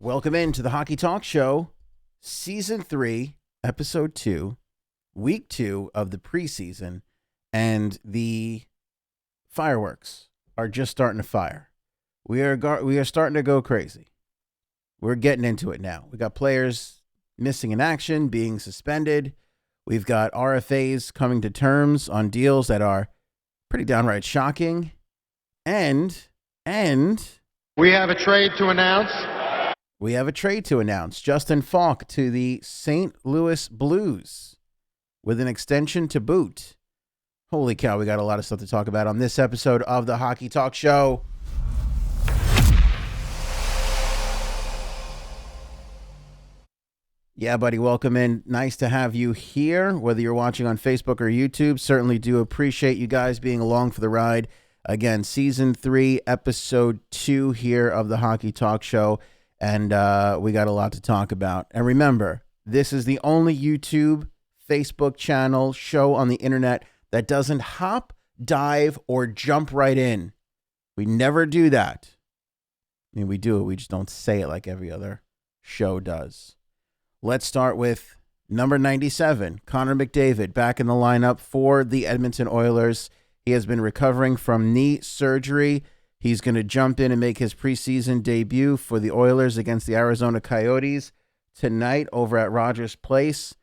Welcome into the Hockey Talk Show, Season 3, Episode 2, Week 2 of the preseason, and the fireworks are just starting to fire. We are starting to go crazy. We're getting into it now. We got players missing in action, being suspended. We've got RFAs coming to terms on deals that are pretty downright shocking. And we have a trade to announce. Justin Faulk to the St. Louis Blues with an extension to boot. Holy cow, we got a lot of stuff to talk about on this episode of the Hockey Talk Show. Yeah, buddy, welcome in. Nice to have you here, whether you're watching on Facebook or YouTube. Certainly do appreciate you guys being along for the ride. Again, Season 3, Episode 2 here of the Hockey Talk Show. And we got a lot to talk about. And remember, this is the only YouTube, Facebook channel, show on the internet that doesn't hop, dive, or jump right in. We never do that. I mean, we do it. We just don't say it like every other show does. Let's start with number 97, Connor McDavid, back in the lineup for the Edmonton Oilers. He has been recovering from knee surgery. He's going to jump in and make his preseason debut for the Oilers against the Arizona Coyotes tonight over at Rogers Place.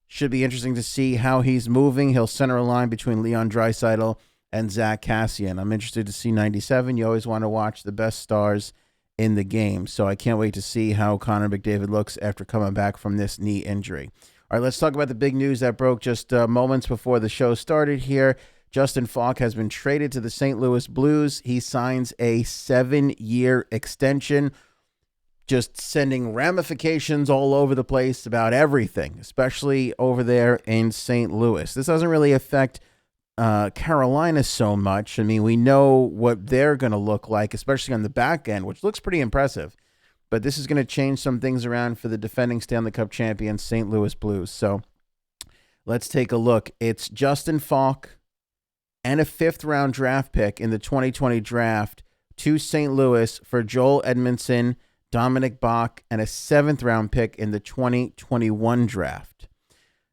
Should be interesting to see how he's moving. He'll center a line between Leon Draisaitl and Zach Kassian. I'm interested to see 97. You always want to watch the best stars in the game, so I can't wait to see how Connor McDavid looks after coming back from this knee injury. All right, let's talk about the big news that broke just moments before the show started here. Justin Faulk has been traded to the St. Louis Blues. He signs a 7-year extension, just sending ramifications all over the place about everything, especially over there in St. Louis. This doesn't really affect Carolina so much. I mean, we know what they're going to look like, especially on the back end, which looks pretty impressive. But this is going to change some things around for the defending Stanley Cup champion St. Louis Blues. So let's take a look. It's Justin Faulk and a 5th-round draft pick in the 2020 draft to St. Louis for Joel Edmondson, Dominic Bach, and a 7th-round pick in the 2021 draft.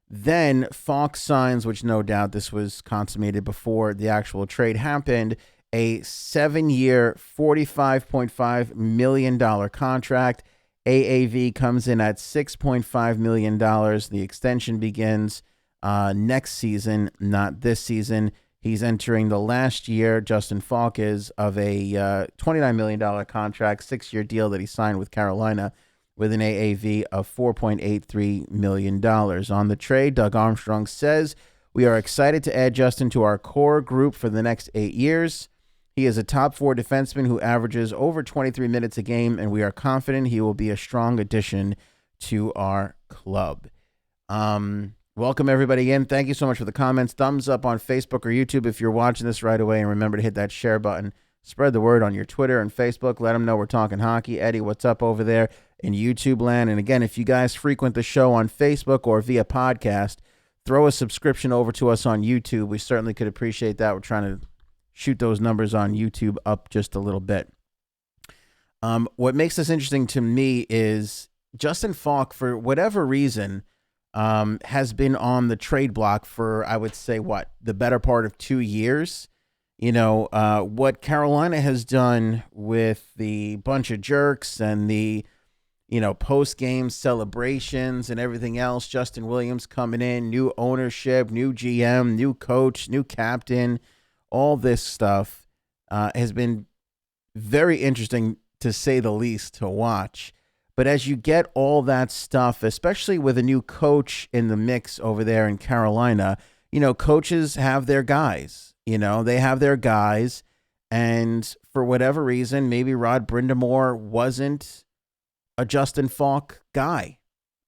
Then Faulk signs, which no doubt this was consummated before the actual trade happened, a 7-year, $45.5 million contract. AAV comes in at $6.5 million. The extension begins next season, not this season. He's entering the last year, Justin Faulk is, of a $29 million contract, 6-year deal that he signed with Carolina with an AAV of $4.83 million. On the trade, Doug Armstrong says, "We are excited to add Justin to our core group for the next 8 years. He is a top 4 defenseman who averages over 23 minutes a game, and we are confident he will be a strong addition to our club." Welcome, everybody, in. Thank you so much for the comments. Thumbs up on Facebook or YouTube if you're watching this right away. And remember to hit that share button. Spread the word on your Twitter and Facebook. Let them know we're talking hockey. Eddie, what's up over there in YouTube land? And again, if you guys frequent the show on Facebook or via podcast, throw a subscription over to us on YouTube. We certainly could appreciate that. We're trying to shoot those numbers on YouTube up just a little bit. What makes this interesting to me is Justin Faulk, for whatever reason, has been on the trade block for, I would say, the better part of 2 years. You know, what Carolina has done with the bunch of jerks and the, post-game celebrations and everything else, Justin Williams coming in, new ownership, new GM, new coach, new captain, all this stuff has been very interesting, to say the least, to watch. But as you get all that stuff, especially with a new coach in the mix over there in Carolina, coaches have their guys. They have their guys. And for whatever reason, maybe Rod Brind'Amour wasn't a Justin Faulk guy.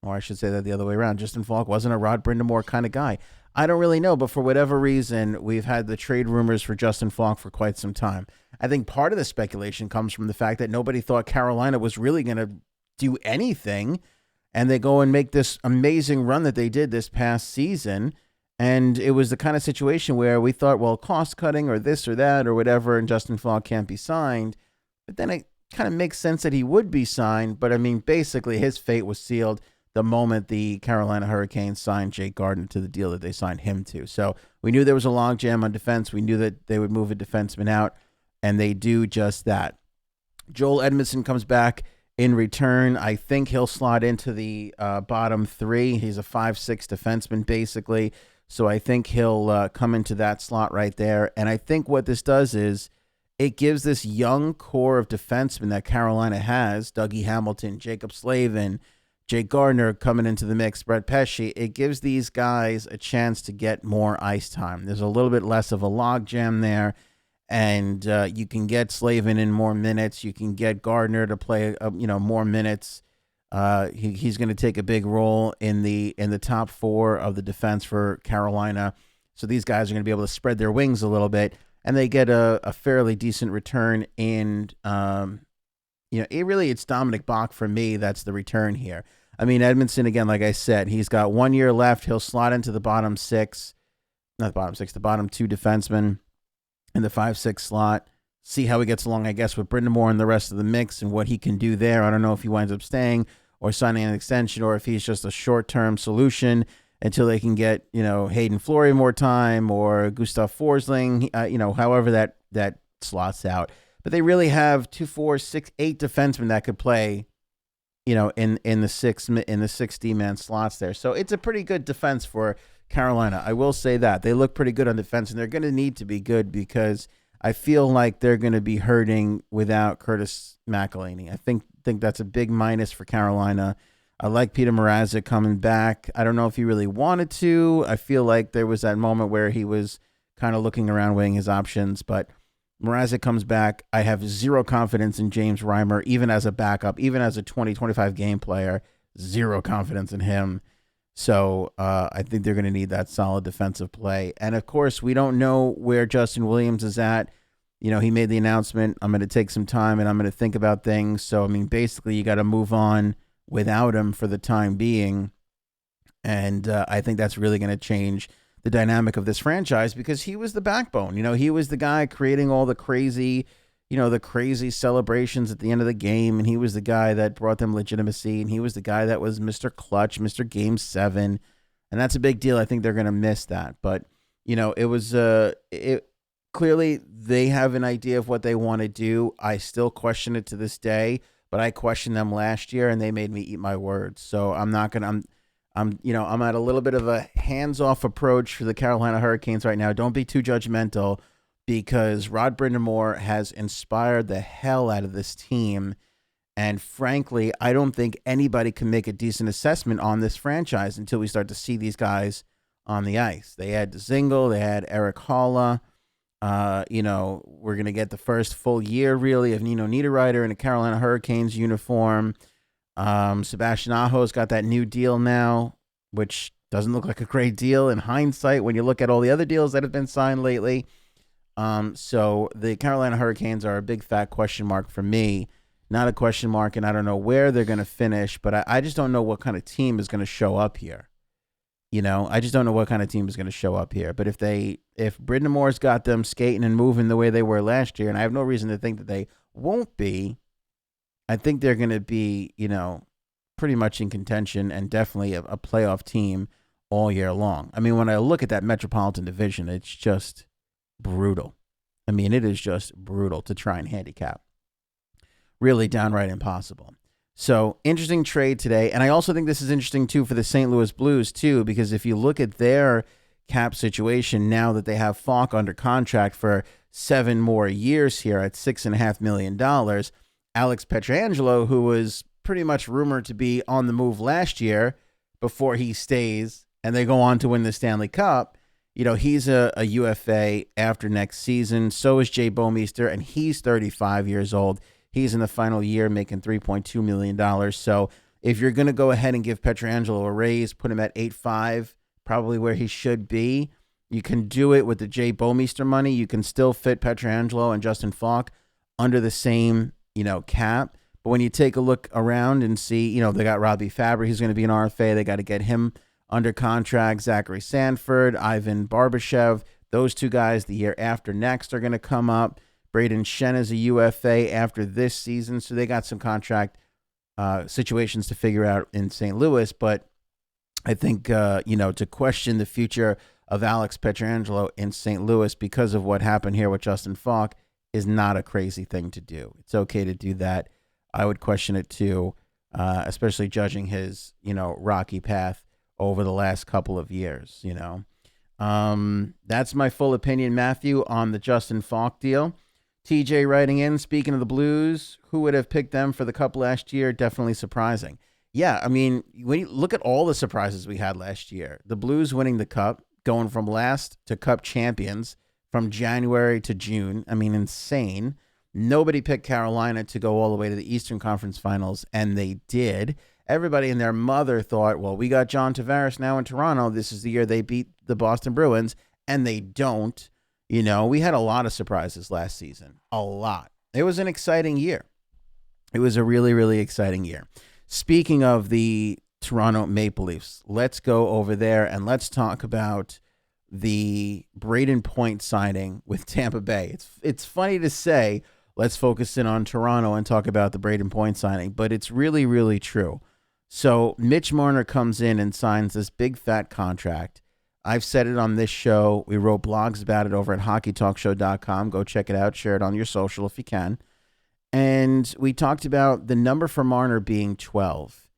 Or I should say that the other way around. Justin Faulk wasn't a Rod Brind'Amour kind of guy. I don't really know, but for whatever reason, we've had the trade rumors for Justin Faulk for quite some time. I think part of the speculation comes from the fact that nobody thought Carolina was really going to do anything, and they go and make this amazing run that they did this past season, and it was the kind of situation where we thought, well, cost cutting or this or that or whatever, and Justin Faulk can't be signed. But then kind of makes sense that he would be signed. But I mean, basically, his fate was sealed the moment the Carolina Hurricanes signed Jake Gardiner to the deal that they signed him to. So we knew there was a logjam on defense. We knew that they would move a defenseman out, and they do just that. Joel Edmondson comes back in return. I think he'll slot into the bottom three. He's a 5'6" defenseman, basically. So I think he'll come into that slot right there. And I think what this does is it gives this young core of defensemen that Carolina has, Dougie Hamilton, Jacob Slavin, Jake Gardiner coming into the mix, Brett Pesce. It gives these guys a chance to get more ice time. There's a little bit less of a logjam there. And you can get Slavin in more minutes. You can get Gardiner to play, more minutes. He's going to take a big role in the top four of the defense for Carolina. So these guys are going to be able to spread their wings a little bit, and they get a fairly decent return. And it's Dominic Bach for me. That's the return here. I mean, Edmondson, again, like I said, he's got 1 year left. He'll slot into the bottom six, not the bottom six, the bottom two defensemen in the 5'6" slot. See how he gets along, I guess, with Brind'Amour and the rest of the mix and what he can do there. I don't know if he winds up staying or signing an extension, or if he's just a short-term solution until they can get, Hayden Fleury more time, or Gustav Forsling, however that slots out. But they really have 2, 4, 6, 8 defensemen that could play, in the 60-man slots there. So it's a pretty good defense for Carolina. I will say that they look pretty good on defense, and they're going to need to be good because I feel like they're going to be hurting without Curtis McElhinney. I think that's a big minus for Carolina. I like Peter Mrazek coming back. I don't know if he really wanted to. I feel like there was that moment where he was kind of looking around, weighing his options, but Mrazek comes back. I have zero confidence in James Reimer, even as a backup, even as a 20, 25 game player, zero confidence in him. So I think they're going to need that solid defensive play. And, of course, we don't know where Justin Williams is at. He made the announcement, I'm going to take some time and I'm going to think about things. So, I mean, basically you got to move on without him for the time being. And I think that's really going to change the dynamic of this franchise because he was the backbone. He was the guy creating all the crazy celebrations at the end of the game, and he was the guy that brought them legitimacy, and he was the guy that was Mr. Clutch, Mr. Game 7, and that's a big deal. I think they're going to miss that, but it was clearly they have an idea of what they want to do. I still question it to this day, but I questioned them last year, and they made me eat my words. So I'm not going to. I'm at a little bit of a hands-off approach for the Carolina Hurricanes right now. Don't be too judgmental, because Rod Brind'Amour has inspired the hell out of this team. And frankly, I don't think anybody can make a decent assessment on this franchise until we start to see these guys on the ice. They had Dzingel, they had Eric Haula. We're going to get the first full year, really, of Nino Niederreiter in a Carolina Hurricanes uniform. Sebastian Aho's got that new deal now, which doesn't look like a great deal in hindsight when you look at all the other deals that have been signed lately. So the Carolina Hurricanes are a big fat question mark for me. Not a question mark, and I don't know where they're going to finish, but I just don't know what kind of team is going to show up here. I just don't know what kind of team is going to show up here. But if Brind'Amour's got them skating and moving the way they were last year, and I have no reason to think that they won't be, I think they're going to be, pretty much in contention and definitely a playoff team all year long. I mean, when I look at that Metropolitan Division, it's just brutal. I mean, it is just brutal to try and handicap. Really downright impossible. So, interesting trade today. And I also think this is interesting, too, for the St. Louis Blues, too, because if you look at their cap situation now that they have Faulk under contract for 7 more years here at $6.5 million, Alex Pietrangelo, who was pretty much rumored to be on the move last year before he stays and they go on to win the Stanley Cup, he's a UFA after next season. So is Jay Bouwmeester, and he's 35 years old. He's in the final year making $3.2 million. So if you're going to go ahead and give Pietrangelo a raise, put him at 8.5, probably where he should be, you can do it with the Jay Bouwmeester money. You can still fit Pietrangelo and Justin Faulk under the same cap. But when you take a look around and see, they got Robbie Fabry, who's going to be an RFA. They got to get him under contract. Zachary Sanford, Ivan Barbashev, those two guys the year after next are going to come up. Braden Shen is a UFA after this season, so they got some contract situations to figure out in St. Louis. But I think, to question the future of Alex Pietrangelo in St. Louis because of what happened here with Justin Faulk is not a crazy thing to do. It's okay to do that. I would question it too, especially judging his, rocky path over the last couple of years, That's my full opinion, Matthew, on the Justin Faulk deal. TJ writing in, speaking of the Blues, who would have picked them for the Cup last year? Definitely surprising. Yeah, I mean, when you look at all the surprises we had last year, the Blues winning the Cup, going from last to Cup champions from January to June. I mean, insane. Nobody picked Carolina to go all the way to the Eastern Conference Finals, and they did. Everybody and their mother thought, well, we got John Tavares now in Toronto. This is the year they beat the Boston Bruins, and they don't. We had a lot of surprises last season. A lot. It was an exciting year. It was a really, really exciting year. Speaking of the Toronto Maple Leafs, let's go over there and let's talk about the Brayden Point signing with Tampa Bay. It's funny to say, let's focus in on Toronto and talk about the Brayden Point signing, but it's really, really true. So Mitch Marner comes in and signs this big fat contract. I've said it on this show. We wrote blogs about it over at hockeytalkshow.com. Go check it out. Share it on your social if you can. And we talked about the number for Marner being 12.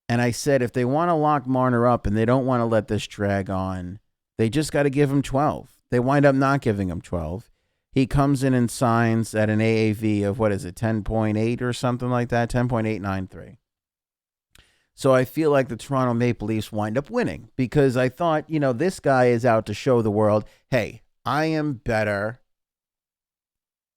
And I said if they want to lock Marner up and they don't want to let this drag on, they just got to give him 12. They wind up not giving him 12. He comes in and signs at an AAV of, 10.8 or something like that, 10.893. So I feel like the Toronto Maple Leafs wind up winning because I thought, this guy is out to show the world, hey, I am better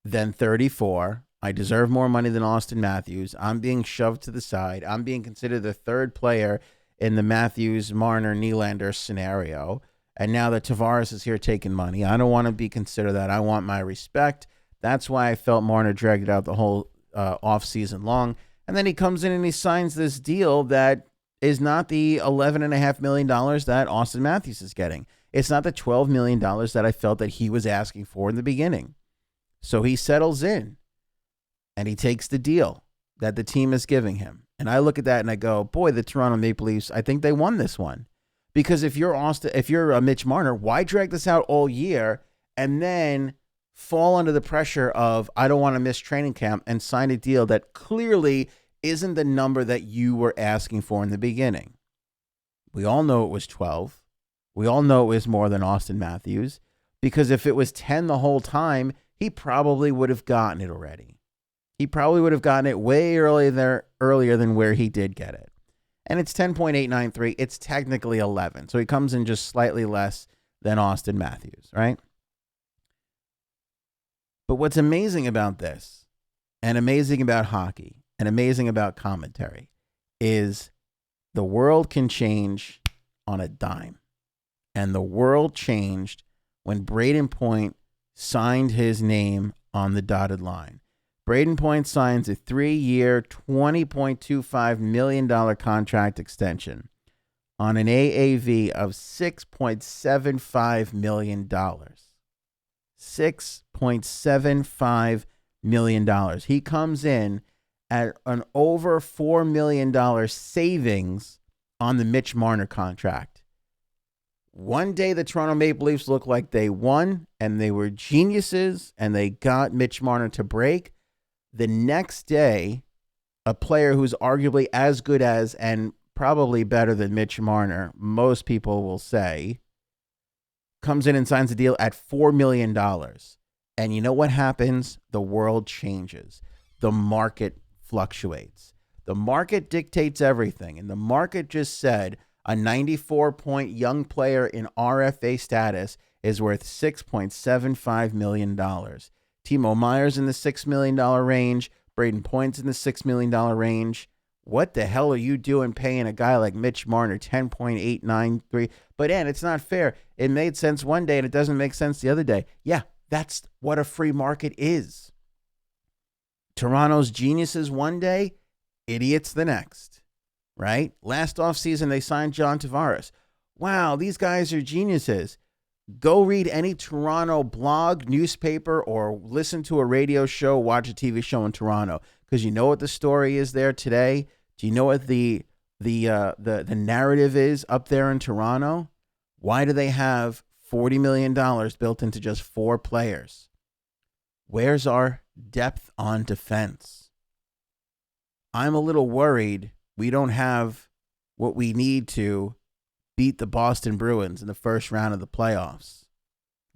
than 34. I deserve more money than Austin Matthews. I'm being shoved to the side. I'm being considered the third player in the Matthews, Marner, Nylander scenario. And now that Tavares is here taking money, I don't want to be considered that. I want my respect. That's why I felt Marner dragged it out the whole offseason long. And then he comes in and he signs this deal that is not the $11.5 million that Austin Matthews is getting. It's not the $12 million that I felt that he was asking for in the beginning. So he settles in. And he takes the deal that the team is giving him. And I look at that and I go, boy, the Toronto Maple Leafs, I think they won this one. Because if you're Mitch Marner, why drag this out all year and then fall under the pressure of, I don't want to miss training camp and sign a deal that clearly isn't the number that you were asking for in the beginning? We all know it was 12. We all know it was more than Austin Matthews. Because if it was 10 the whole time, he probably would have gotten it already. He probably would have gotten it way earlier than where he did get it. And it's 10.893. It's technically 11. So he comes in just slightly less than Austin Matthews, right? But what's amazing about this, and amazing about hockey, and amazing about commentary, is the world can change on a dime. And the world changed when Brayden Point signed his name on the dotted line. Brayden Point signs a 3-year, $20.25 million contract extension on an AAV of $6.75 million. $6.75 million. He comes in at an over $4 million savings on the Mitch Marner contract. One day the Toronto Maple Leafs looked like they won and they were geniuses and they got Mitch Marner to break. The next day, a player who's arguably as good as and probably better than Mitch Marner, most people will say, comes in and signs a deal at $4 million. And you know what happens? The world changes. The market fluctuates. The market dictates everything. And the market just said a 94-point young player in RFA status is worth $6.75 million. Timo Meyer's in the $6 million range. Brayden Point's in the $6 million range. What the hell are you doing paying a guy like Mitch Marner 10.893? But, it's not fair. It made sense one day and it doesn't make sense the other day. Yeah, that's what a free market is. Toronto's geniuses one day, idiots the next, right? Last offseason, they signed John Tavares. Wow, these guys are geniuses. Go read any Toronto blog, newspaper, or listen to a radio show, watch a TV show in Toronto, because you know what the story is there today. Do you know what the narrative is up there in Toronto? Why do they have $40 million built into just 4 players? Where's our depth on defense? I'm a little worried we don't have what we need to beat the Boston Bruins in the first round of the playoffs.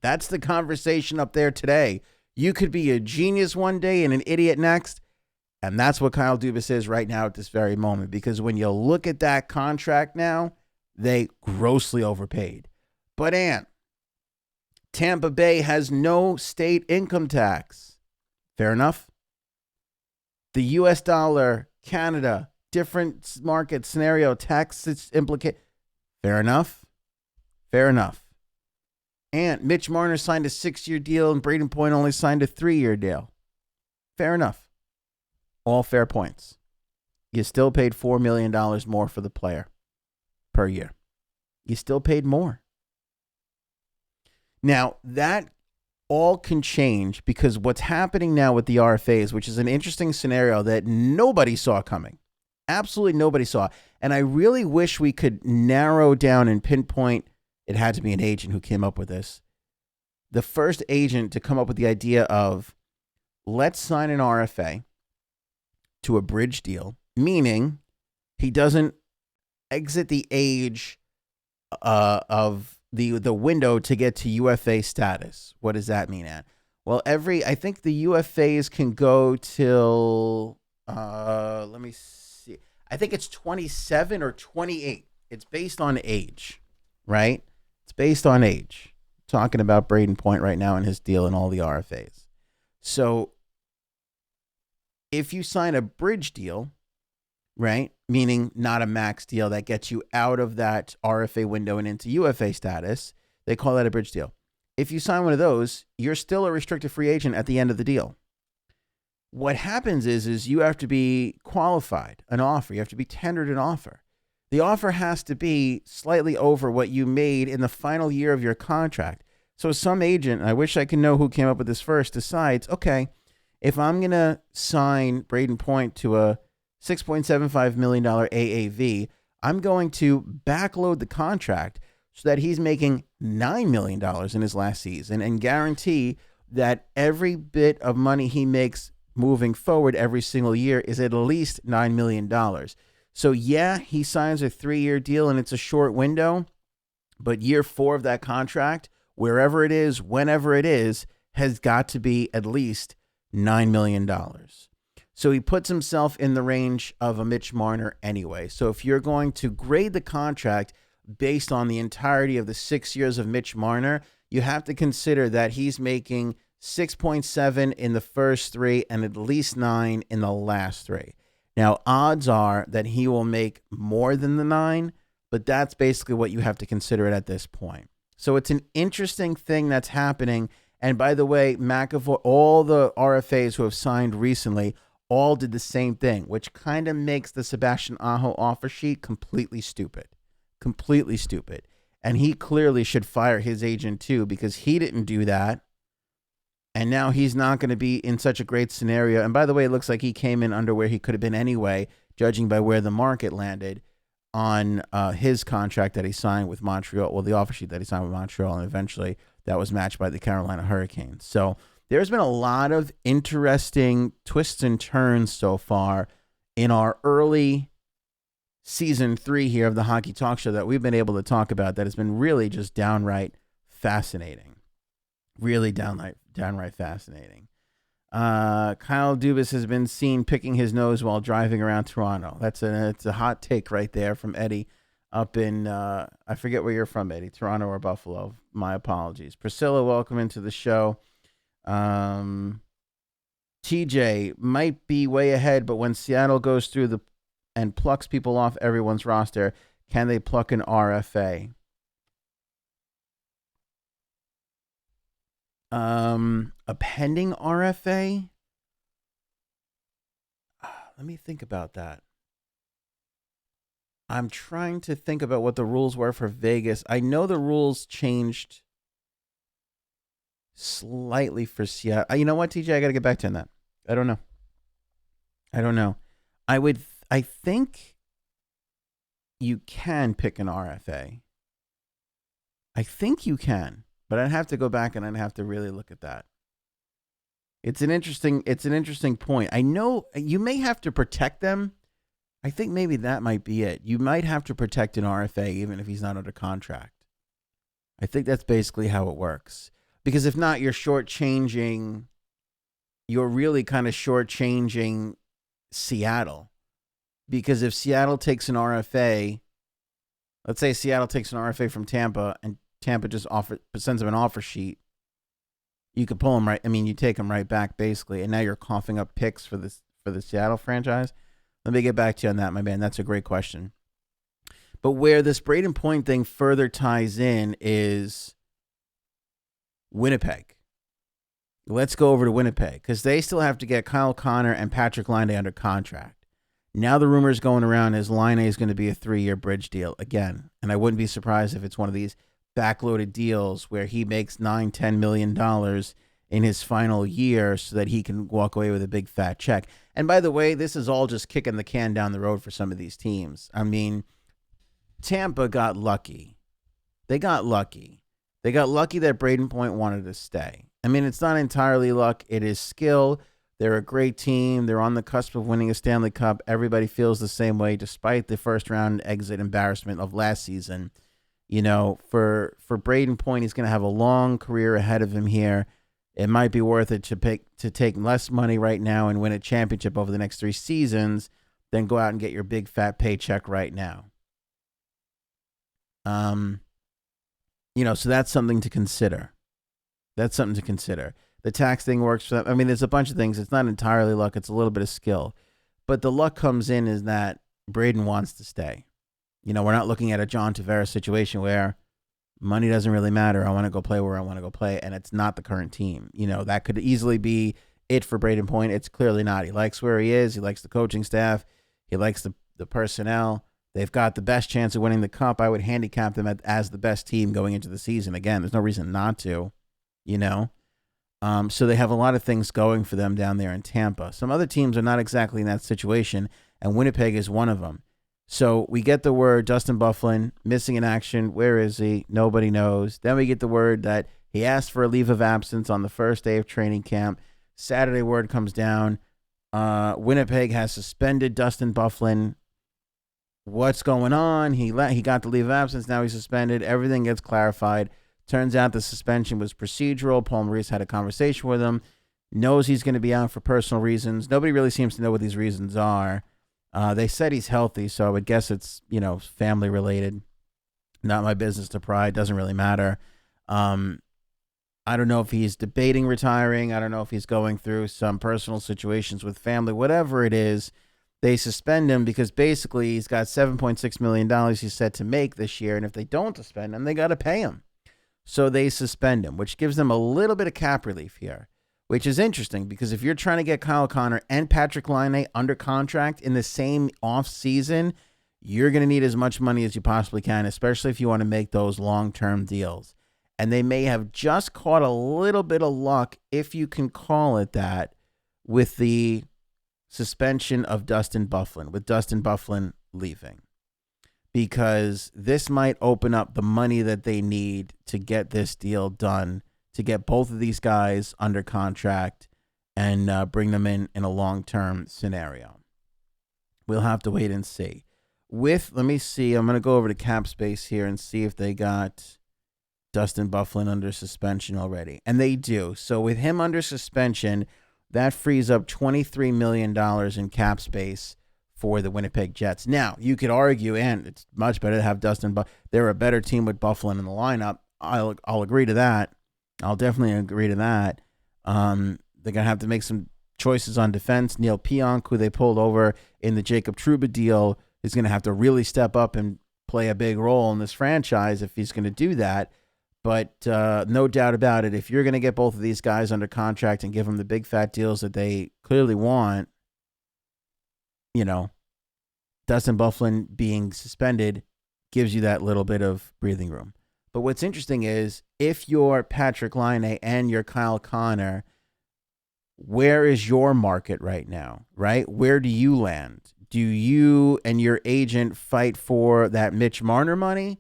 That's the conversation up there today. You could be a genius one day and an idiot next. And that's what Kyle Dubas is right now at this very moment. Because when you look at that contract now, they grossly overpaid. But Ant, Tampa Bay has no state income tax. Fair enough. The U.S. dollar, Canada, different market scenario, tax implicate. Fair enough. Fair enough. And Mitch Marner signed a 6-year deal and Brayden Point only signed a 3-year deal. Fair enough. All fair points. You still paid $4 million more for the player per year. You still paid more. Now, that all can change because what's happening now with the RFAs, which is an interesting scenario that nobody saw coming. Absolutely nobody saw. And I really wish we could narrow down and pinpoint. It had to be an agent who came up with this. The first agent to come up with the idea of let's sign an RFA to a bridge deal, meaning he doesn't exit the age of the window to get to UFA status. What does that mean, Ann? Well, I think the UFAs can go till, let me see. I think it's 27 or 28. It's based on age, right? It's based on age. Talking about Brayden Point right now and his deal and all the RFAs. So if you sign a bridge deal, right, meaning not a max deal that gets you out of that RFA window and into UFA status, they call that a bridge deal. If you sign one of those, you're still a restricted free agent at the end of the deal. What happens is you have to be qualified, an offer. You have to be tendered an offer. The offer has to be slightly over what you made in the final year of your contract. So some agent, I wish I could know who came up with this first, decides, okay, if I'm going to sign Brayden Point to a $6.75 million AAV, I'm going to backload the contract so that he's making $9 million in his last season and guarantee that every bit of money he makes moving forward every single year is at least $9 million. So yeah, he signs a 3-year deal and it's a short window, but year 4 of that contract, wherever it is, whenever it is, has got to be at least $9 million. So he puts himself in the range of a Mitch Marner anyway. So if you're going to grade the contract based on the entirety of the 6 years of Mitch Marner, you have to consider that he's making 6.7 in the first 3 and at least 9 in the last 3. Now, odds are that he will make more than the 9, but that's basically what you have to consider it at this point. So it's an interesting thing that's happening. And by the way, McAvoy, all the RFAs who have signed recently all did the same thing, which kind of makes the Sebastian Aho offer sheet completely stupid. Completely stupid. And he clearly should fire his agent too, because he didn't do that. And now he's not going to be in such a great scenario. And by the way, it looks like he came in under where he could have been anyway, judging by where the market landed on his contract that he signed with Montreal. Well, the offer sheet that he signed with Montreal, and eventually that was matched by the Carolina Hurricanes. So there's been a lot of interesting twists and turns so far in our early season 3 here of the Hockey Talk Show that we've been able to talk about that has been really just downright fascinating. Really downright fascinating. Kyle Dubas has been seen picking his nose while driving around Toronto. It's a hot take right there from Eddie up in, I forget where you're from, Eddie, Toronto or Buffalo. My apologies. Priscilla, welcome into the show. TJ might be way ahead, but when Seattle goes through and plucks people off everyone's roster, can they pluck an RFA? A pending RFA? Let me think about that. I'm trying to think about what the rules were for Vegas. I know the rules changed slightly for Seattle. You know what, TJ? I got to get back to you on that. I don't know. I think you can pick an RFA. I think you can, but I'd have to go back and I'd have to really look at that. It's an interesting point. I know you may have to protect them. I think maybe that might be it. You might have to protect an RFA even if he's not under contract. I think that's basically how it works. Because if not, you're really kind of shortchanging Seattle. Because if Seattle takes an RFA, let's say Seattle takes an RFA from Tampa and Tampa just sends him an offer sheet, you could pull him right. I mean, you take him right back basically, and now you're coughing up picks for the Seattle franchise. Let me get back to you on that, my man. That's a great question. But where this Brayden Point thing further ties in is Winnipeg. Let's go over to Winnipeg because they still have to get Kyle Connor and Patrick Laine under contract. Now the rumors going around is Laine is going to be a 3-year bridge deal again. And I wouldn't be surprised if it's one of these backloaded deals where he makes $9-10 million in his final year so that he can walk away with a big fat check. And by the way, this is all just kicking the can down the road for some of these teams. I mean, Tampa got lucky. They got lucky that Brayden Point wanted to stay. I mean, it's not entirely luck. It is skill. They're a great team. They're on the cusp of winning a Stanley Cup. Everybody feels the same way, despite the first-round exit embarrassment of last season. You know, for Brayden Point, he's going to have a long career ahead of him here. It might be worth it to take less money right now and win a championship over the next 3 seasons than go out and get your big fat paycheck right now. So that's something to consider. The tax thing works for them. I mean, there's a bunch of things. It's not entirely luck. It's a little bit of skill. But the luck comes in is that Brayden wants to stay. You know, we're not looking at a John Tavares situation where money doesn't really matter. I want to go play where I want to go play, and it's not the current team. You know, that could easily be it for Brayden Point. It's clearly not. He likes where he is. He likes the coaching staff. He likes the personnel. They've got the best chance of winning the cup. I would handicap them as the best team going into the season. Again, there's no reason not to, you know. So they have a lot of things going for them down there in Tampa. Some other teams are not exactly in that situation, and Winnipeg is one of them. So we get the word Dustin Byfuglien missing in action. Where is he? Nobody knows. Then we get the word that he asked for a leave of absence on the first day of training camp. Saturday word comes down. Winnipeg has suspended Dustin Byfuglien. What's going on? He got the leave of absence. Now he's suspended. Everything gets clarified. Turns out the suspension was procedural. Paul Maurice had a conversation with him. Knows he's going to be out for personal reasons. Nobody really seems to know what these reasons are. They said he's healthy, so I would guess it's, family related. Not my business to pry. Doesn't really matter. I don't know if he's debating retiring. I don't know if he's going through some personal situations with family. Whatever it is, they suspend him because basically he's got $7.6 million he's set to make this year, and if they don't suspend him, they got to pay him. So they suspend him, which gives them a little bit of cap relief here, which is interesting because if you're trying to get Kyle Connor and Patrick Laine under contract in the same offseason, you're going to need as much money as you possibly can, especially if you want to make those long-term deals. And they may have just caught a little bit of luck, if you can call it that, with the suspension of Dustin Byfuglien, with Dustin Byfuglien leaving. Because this might open up the money that they need to get this deal done, to get both of these guys under contract and bring them in a long-term scenario. We'll have to wait and see. Let me see, I'm going to go over to Cap Space here and see if they got Dustin Byfuglien under suspension already. And they do. So with him under suspension, that frees up $23 million in cap space for the Winnipeg Jets. Now, you could argue, and it's much better to have Dustin Byfuglien. They're a better team with Byfuglien in the lineup. I'll agree to that. I'll definitely agree to that. They're going to have to make some choices on defense. Neil Pionk, who they pulled over in the Jacob Trouba deal, is going to have to really step up and play a big role in this franchise if he's going to do that. But no doubt about it, if you're going to get both of these guys under contract and give them the big fat deals that they clearly want, Dustin Byfuglien being suspended gives you that little bit of breathing room. But what's interesting is if you're Patrick Laine and you're Kyle Connor, where is your market right now, right? Where do you land? Do you and your agent fight for that Mitch Marner money?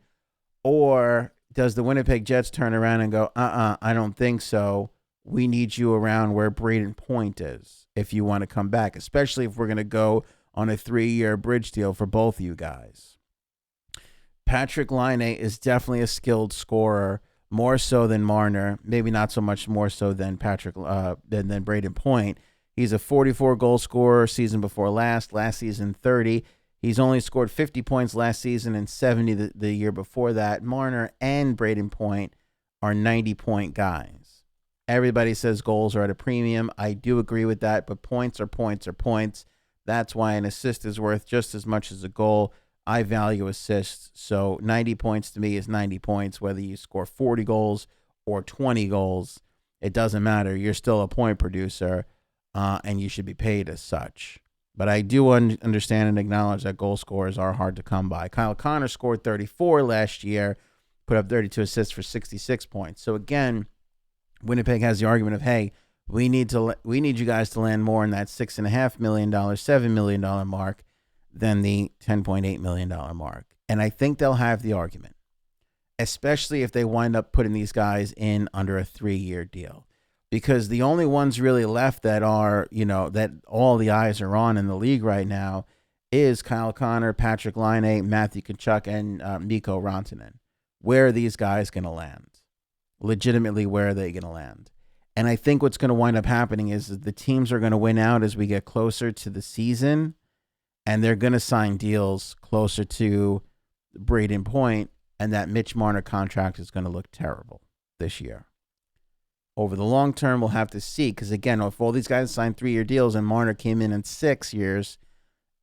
Or does the Winnipeg Jets turn around and go, I don't think so. We need you around where Brayden Point is if you want to come back, especially if we're going to go on a 3-year bridge deal for both of you guys. Patrick Laine is definitely a skilled scorer, more so than Marner, maybe not so much more so than than Brayden Point. He's a 44 goal scorer season before last season 30. He's only scored 50 points last season and 70 the year before that. Marner and Brayden Point are 90-point guys. Everybody says goals are at a premium. I do agree with that, but points are points are points. That's why an assist is worth just as much as a goal. I value assists, so 90 points to me is 90 points, whether you score 40 goals or 20 goals. It doesn't matter. You're still a point producer, and you should be paid as such. But I do understand and acknowledge that goal scorers are hard to come by. Kyle Connor scored 34 last year, put up 32 assists for 66 points. So again, Winnipeg has the argument of, hey, we need you guys to land more in that $6.5 million, $7 million mark than the $10.8 million mark. And I think they'll have the argument, especially if they wind up putting these guys in under a 3-year deal. Because the only ones really left that are, that all the eyes are on in the league right now is Kyle Connor, Patrick Laine, Matthew Tkachuk, and Mikko Rantanen. Where are these guys going to land? Legitimately, where are they going to land? And I think what's going to wind up happening is that the teams are going to win out as we get closer to the season, and they're going to sign deals closer to Brayden Point, and that Mitch Marner contract is going to look terrible this year. Over the long term, we'll have to see, because, again, if all these guys signed 3-year deals and Marner came in 6 years,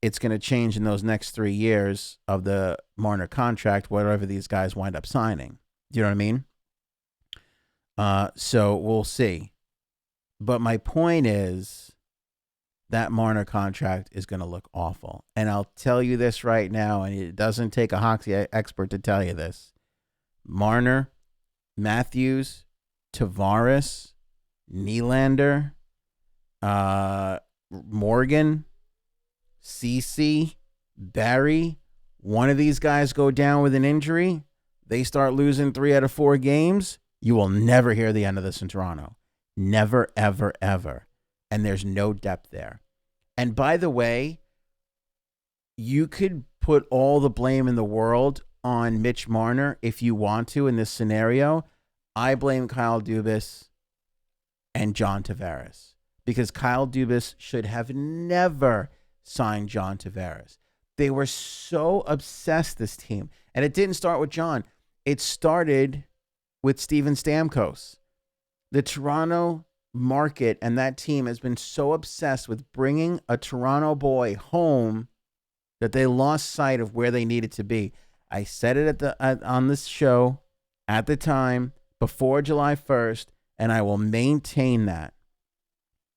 it's going to change in those next 3 years of the Marner contract, whatever these guys wind up signing. Do you know what I mean? So we'll see. But my point is that Marner contract is going to look awful. And I'll tell you this right now, and it doesn't take a hockey expert to tell you this. Marner, Matthews, Tavares, Nylander, Morgan, Ceci, Barry, one of these guys go down with an injury, they start losing 3 out of 4 games, you will never hear the end of this in Toronto. Never, ever, ever. And there's no depth there. And by the way, you could put all the blame in the world on Mitch Marner if you want to in this scenario. I blame Kyle Dubas and John Tavares, because Kyle Dubas should have never signed John Tavares. They were so obsessed, this team. And it didn't start with John. It started with Steven Stamkos. The Toronto market and that team has been so obsessed with bringing a Toronto boy home that they lost sight of where they needed to be. I said it on this show at the time before July 1st, and I will maintain that.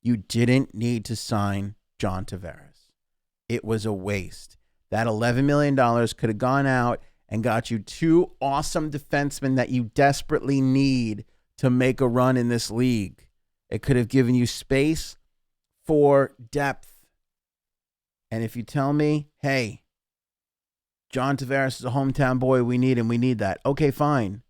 You didn't need to sign John Tavares. It was a waste. That $11 million could have gone out and got you 2 awesome defensemen that you desperately need to make a run in this league. It could have given you space for depth. And if you tell me, hey, John Tavares is a hometown boy, we need him, we need that. Okay, fine.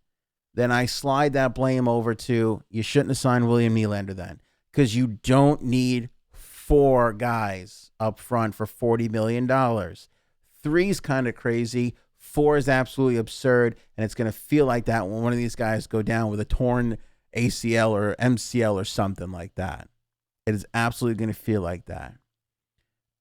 Then I slide that blame over to, you shouldn't have signed William Nylander then, because you don't need 4 guys up front for $40 million. 3's kind of crazy. 4 is absolutely absurd, and it's going to feel like that when one of these guys go down with a torn ACL or MCL or something like that. It is absolutely going to feel like that.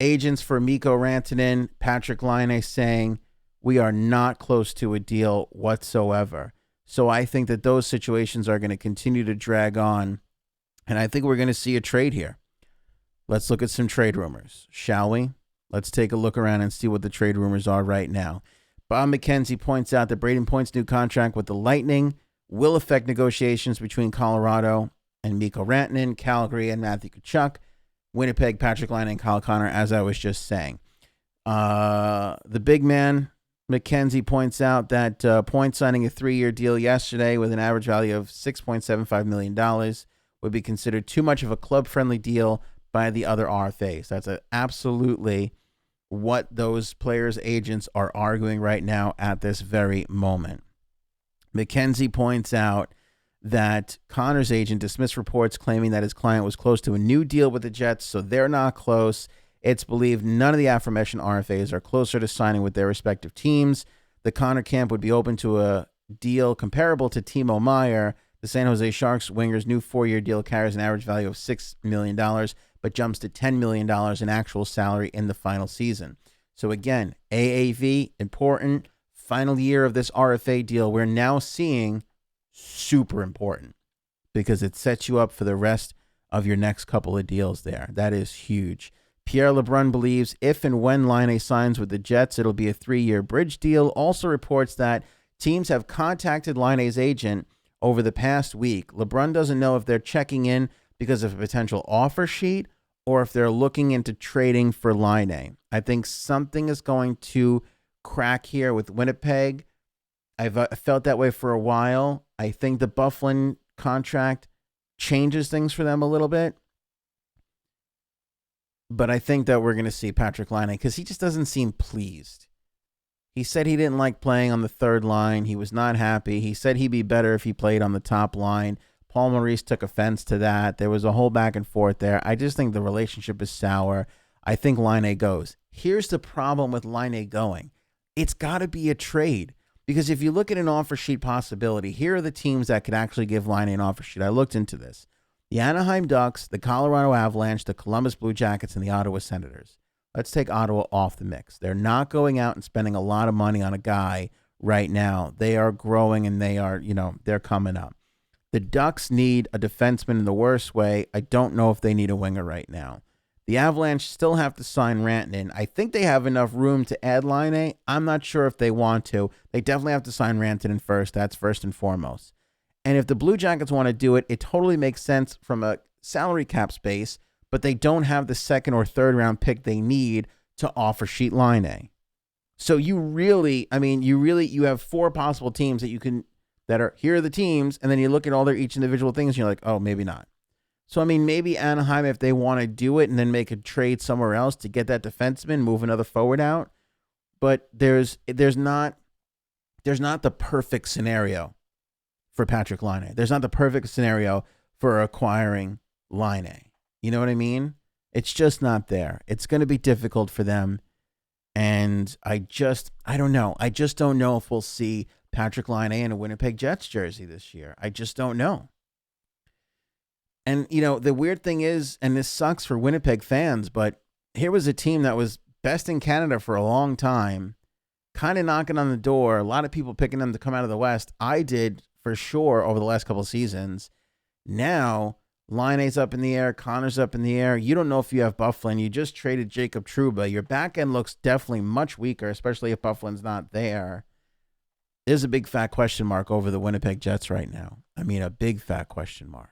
Agents for Mikko Rantanen, Patrick Laine saying, we are not close to a deal whatsoever. So I think that those situations are going to continue to drag on, and I think we're going to see a trade here. Let's look at some trade rumors, shall we? Let's take a look around and see what the trade rumors are right now. Bob McKenzie points out that Brayden Point's new contract with the Lightning will affect negotiations between Colorado and Mikko Rantanen, Calgary and Matthew Tkachuk, Winnipeg, Patrick Laine, and Kyle Connor, as I was just saying. The big man, McKenzie points out that Point signing a 3-year deal yesterday with an average value of $6.75 million would be considered too much of a club-friendly deal by the other RFAs. That's absolutely what those players' agents are arguing right now at this very moment. McKenzie points out that Connor's agent dismissed reports claiming that his client was close to a new deal with the Jets, so they're not close. It's believed none of the aforementioned RFAs are closer to signing with their respective teams. The Connor camp would be open to a deal comparable to Timo Meier. The San Jose Sharks winger's new 4-year deal carries an average value of $6 million, but jumps to $10 million in actual salary in the final season. So again, AAV, important. Final year of this RFA deal, we're now seeing super important because it sets you up for the rest of your next couple of deals there. That is huge. Pierre LeBrun believes if and when Laine signs with the Jets, it'll be a 3-year bridge deal. Also reports that teams have contacted Laine's agent over the past week. LeBrun doesn't know if they're checking in because of a potential offer sheet or if they're looking into trading for Laine. I think something is going to crack here with Winnipeg. I've felt that way for a while. I think the Byfuglien contract changes things for them a little bit. But I think that we're going to see Patrik Laine because he just doesn't seem pleased. He said he didn't like playing on the third line. He was not happy. He said he'd be better if he played on the top line. Paul Maurice took offense to that. There was a whole back and forth there. I just think the relationship is sour. I think Laine goes. Here's the problem with Laine going. It's got to be a trade. Because if you look at an offer sheet possibility, here are the teams that could actually give Laine an offer sheet. I looked into this. The Anaheim Ducks, the Colorado Avalanche, the Columbus Blue Jackets, and the Ottawa Senators. Let's take Ottawa off the mix. They're not going out and spending a lot of money on a guy right now. They are growing and they are, they're coming up. The Ducks need a defenseman in the worst way. I don't know if they need a winger right now. The Avalanche still have to sign Rantanen. I think they have enough room to add Laine. I'm not sure if they want to. They definitely have to sign Rantanen first. That's first and foremost. And if the Blue Jackets want to do it, it totally makes sense from a salary cap space, but they don't have the second or third round pick they need to offer sheet Laine. So you have 4 possible teams here are the teams, and then you look at all their each individual things and you're like, oh, maybe not. So, maybe Anaheim, if they want to do it and then make a trade somewhere else to get that defenseman, move another forward out. But there's not the perfect scenario for Patrik Laine. There's not the perfect scenario for acquiring Laine. You know what I mean? It's just not there. It's going to be difficult for them. And I don't know. I just don't know if we'll see Patrik Laine in a Winnipeg Jets jersey this year. I just don't know. And, the weird thing is, and this sucks for Winnipeg fans, but here was a team that was best in Canada for a long time, kind of knocking on the door. A lot of people picking them to come out of the West. I did for sure over the last couple of seasons. Now, Laine's up in the air. Connor's up in the air. You don't know if you have Byfuglien. You just traded Jacob Trouba. Your back end looks definitely much weaker, especially if Byfuglien's not there. There's a big fat question mark over the Winnipeg Jets right now. A big fat question mark.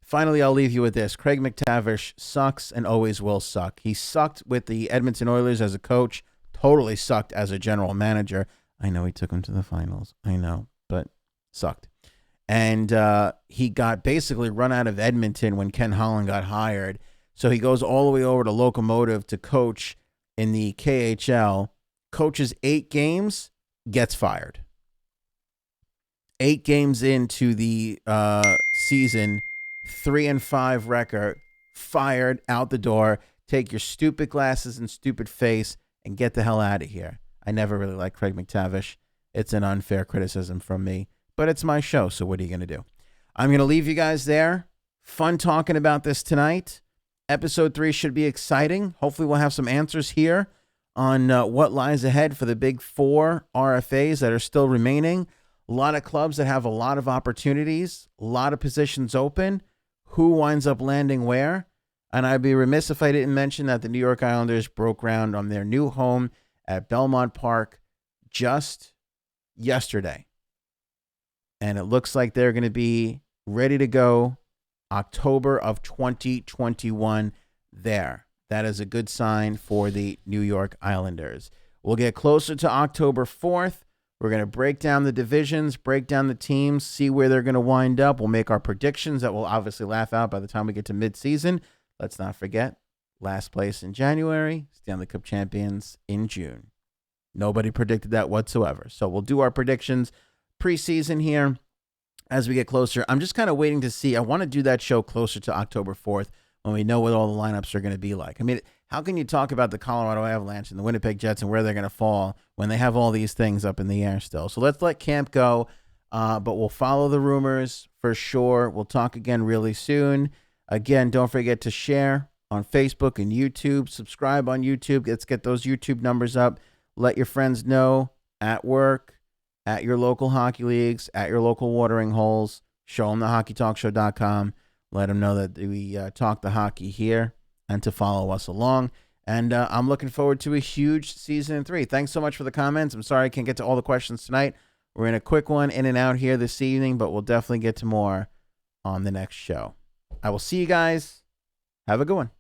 Finally, I'll leave you with this. Craig McTavish sucks and always will suck. He sucked with the Edmonton Oilers as a coach, totally sucked as a general manager. I know he took him to the finals. I know, but sucked. And he got basically run out of Edmonton when Ken Holland got hired. So he goes all the way over to Locomotive to coach in the KHL, coaches 8 games, gets fired. 8 games into the season, 3-5 record, fired, out the door. Take your stupid glasses and stupid face and get the hell out of here. I never really liked Craig McTavish. It's an unfair criticism from me, but it's my show, so what are you going to do? I'm going to leave you guys there. Fun talking about this tonight. Episode 3 should be exciting. Hopefully we'll have some answers here on what lies ahead for the big 4 RFAs that are still remaining. A lot of clubs that have a lot of opportunities, a lot of positions open. Who winds up landing where? And I'd be remiss if I didn't mention that the New York Islanders broke ground on their new home at Belmont Park just yesterday. And it looks like they're going to be ready to go October of 2021 there. That is a good sign for the New York Islanders. We'll get closer to October 4th. We're going to break down the divisions, break down the teams, see where they're going to wind up. We'll make our predictions that we'll obviously laugh out by the time we get to midseason. Let's not forget, last place in January, Stanley Cup champions in June. Nobody predicted that whatsoever. So we'll do our predictions preseason here as we get closer. I'm just kind of waiting to see. I want to do that show closer to October 4th when we know what all the lineups are going to be like. I mean, how can you talk about the Colorado Avalanche and the Winnipeg Jets and where they're going to fall when they have all these things up in the air still? So let's let camp go, but we'll follow the rumors for sure. We'll talk again really soon. Again, don't forget to share on Facebook and YouTube. Subscribe on YouTube. Let's get those YouTube numbers up. Let your friends know at work, at your local hockey leagues, at your local watering holes. Show them the hockeytalkshow.com. Let them know that we talk the hockey here and to follow us along. And I'm looking forward to a huge season 3. Thanks so much for the comments. I'm sorry I can't get to all the questions tonight. We're in a quick one in and out here this evening, but we'll definitely get to more on the next show. I will see you guys. Have a good one.